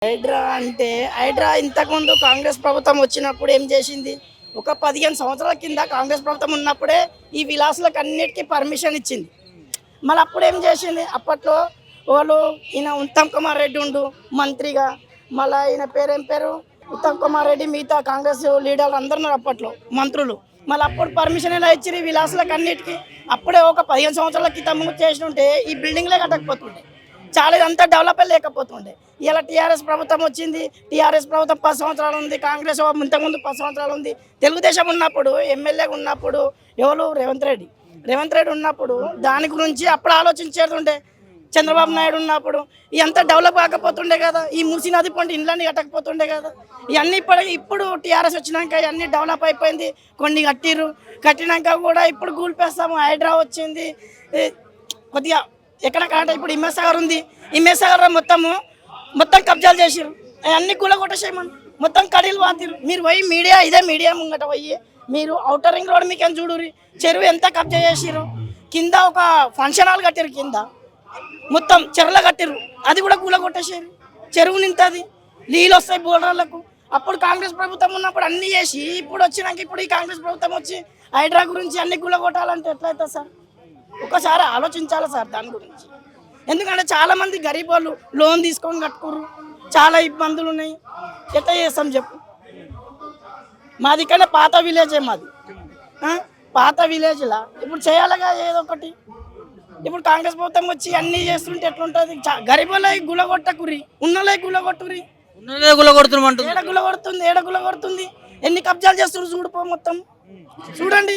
హైడ్రా అంటే హైడ్రా ఇంతకుముందు కాంగ్రెస్ ప్రభుత్వం వచ్చినప్పుడు ఏం చేసింది? ఒక 15 సంవత్సరాల కింద కాంగ్రెస్ ప్రభుత్వం ఉన్నప్పుడే ఈ విలాసులకు అన్నిటికీ పర్మిషన్ ఇచ్చింది. మళ్ళీ అప్పుడు ఏం చేసింది? అప్పట్లో వాళ్ళు ఈయన ఉత్తమ్ కుమార్ రెడ్డి ఉండు మంత్రిగా, మళ్ళీ ఈయన పేరేం పేరు ఉత్తమ్ కుమార్ రెడ్డి, మిగతా కాంగ్రెస్ లీడర్లు అందరూ ఉన్నారు అప్పట్లో మంత్రులు. మళ్ళీ అప్పుడు పర్మిషన్ ఎలా ఇచ్చి విలాసులకు అన్నిటికీ? అప్పుడే ఒక 15 సంవత్సరాల క్రితం చేసి ఉంటే ఈ బిల్డింగ్లే కట్టకపోతుండే, చాలా ఇదంతా డెవలప్ లేకపోతుండే. ఇలా టీఆర్ఎస్ ప్రభుత్వం వచ్చింది. టీఆర్ఎస్ ప్రభుత్వం 10 సంవత్సరాలు ఉంది, కాంగ్రెస్ ఇంతకుముందు 10 సంవత్సరాలు ఉంది. తెలుగుదేశం ఉన్నప్పుడు ఎమ్మెల్యేగా ఉన్నప్పుడు ఎవరు రేవంత్ రెడ్డి ఉన్నప్పుడు దాని గురించి అప్పుడు ఆలోచించేటుండే. చంద్రబాబు నాయుడు ఉన్నప్పుడు ఇదంతా డెవలప్ కాకపోతుండే కదా, ఈ మూసీ నది పంట ఇండ్లన్నీ కట్టకపోతుండే కదా. ఇవన్నీ ఇప్పుడు టీఆర్ఎస్ వచ్చినాక ఇవన్నీ డెవలప్ అయిపోయింది. కొన్ని కట్టినాక కూడా ఇప్పుడు కూల్పేస్తాము. హైడ్రా వచ్చింది కొద్దిగా ఎక్కడ కాంటే ఇప్పుడు ఇమ్మేసాగర్ ఉంది. ఇమ్మేసాగర్ మొత్తం కబ్జాలు చేసిరు, అన్ని కూలగొట్టేసేయమని మొత్తం కడీలు వాతిరు. మీరు పోయి ఇదే మీడియా ముంగట పోయి మీరు ఔటర్ రింగ్ రోడ్ మీకు చూడురి, చెరువు ఎంత కబ్జా చేసిరు. కింద ఒక ఫంక్షన్ హాల్ కట్టిరు, కింద మొత్తం చెరువులో కట్టిరు, అది కూడా కూలగొట్టేసారు. చెరువు నింతది, నీళ్ళు వస్తాయి బోర్డర్లకు. అప్పుడు కాంగ్రెస్ ప్రభుత్వం ఉన్నప్పుడు అన్నీ చేసి ఇప్పుడు వచ్చినాక ఇప్పుడు ఈ కాంగ్రెస్ ప్రభుత్వం వచ్చి హైడ్రా గురించి అన్ని కూలగొట్టాలంటే ఎట్లయితుంది సార్? ఒకసారి ఆలోచించాలి సార్ దాని గురించి. ఎందుకంటే చాలామంది గరీబ్ వాళ్ళు లోన్ తీసుకొని కట్టుకోరు, చాలా ఇబ్బందులు ఉన్నాయి. ఎట్లా చేస్తాం చెప్పు? మాది కన్నా పాత విలేజే మాది, పాత విలేజ్లా ఇప్పుడు చేయాలిగా ఏదో ఒకటి. ఇప్పుడు కాంగ్రెస్ ప్రభుత్వం వచ్చి అన్నీ చేస్తుంటే ఎట్లుంటుంది? గరీబ్ వాళ్ళ గులగొట్టకురి, ఉన్నలే గులగొట్టురి. ఏడ గులగొడుతుంది, ఎన్ని కబ్జాలు చేస్తున్నారు చూడుపో మొత్తం చూడండి.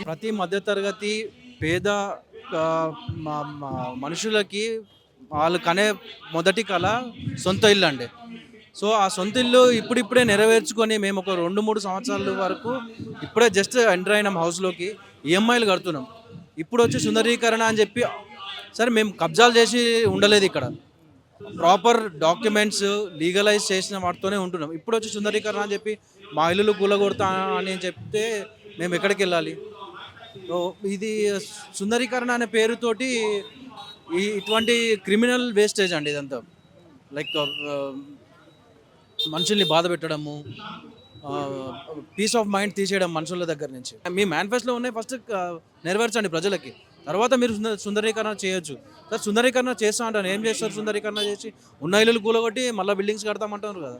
ప్రతి మధ్యతరగతి పేద మనుషులకి వాళ్ళు కనే మొదటి కళ సొంత ఇల్లు అండి. సో ఆ సొంత ఇల్లు ఇప్పుడిప్పుడే నెరవేర్చుకొని మేము ఒక 2-3 సంవత్సరాల వరకు ఇప్పుడే జస్ట్ ఎంటర్ అయినాం హౌస్లోకి, ఈఎంఐలు కడుతున్నాం. ఇప్పుడు వచ్చి సుందరీకరణ అని చెప్పి సరే మేము కబ్జాలు చేసి ఉండలేదు, ఇక్కడ ప్రాపర్ డాక్యుమెంట్స్ లీగలైజ్ చేసిన వాటితోనే ఉంటున్నాం. ఇప్పుడు వచ్చి సుందరీకరణ అని చెప్పి మా ఇల్లులు కూలగొడతా అని చెప్తే మేము ఎక్కడికి వెళ్ళాలి? ఇది సుందరీకరణ అనే పేరుతోటి ఇటువంటి క్రిమినల్ వేస్టేజ్ అండి ఇదంతా. లైక్ మనుషుల్ని బాధ పెట్టడము, పీస్ ఆఫ్ మైండ్ తీసేయడం మనుషుల దగ్గర నుంచి. మీ మేనిఫెస్టోలో ఉన్నాయి, ఫస్ట్ నెరవేర్చండి ప్రజలకి, తర్వాత మీరు సుందరీకరణ చేయొచ్చు. సార్ సుందరీకరణ చేస్తా అంటారు, ఏం చేస్తారు? సుందరీకరణ చేసి ఉన్న ఇల్లులు కూలగొట్టి మళ్ళీ బిల్డింగ్స్ కడతామంటారు కదా,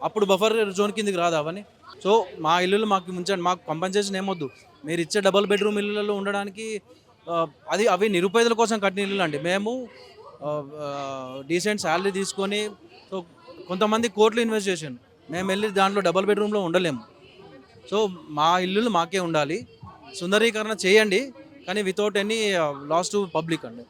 అప్పుడు బఫర్ జోన్ కిందకి రాదు అవన్నీ. సో మా ఇల్లులు మాకు ఉంచండి, మాకు కంపెన్సేషన్ ఏమొద్దు. మీరు ఇచ్చే డబుల్ బెడ్రూమ్ ఇళ్ళలో ఉండడానికి అవి నిరుపేదల కోసం కట్టిన ఇల్లు అండి. మేము డీసెంట్ శాలరీ తీసుకొని, సో కొంతమంది కోట్లు ఇన్వెస్ట్ చేసాను, మేము వెళ్ళి దాంట్లో డబుల్ బెడ్రూమ్లో ఉండలేము. సో మా ఇల్లులు మాకే ఉండాలి. సుందరీకరణ చేయండి, కానీ without any loss to public అండి.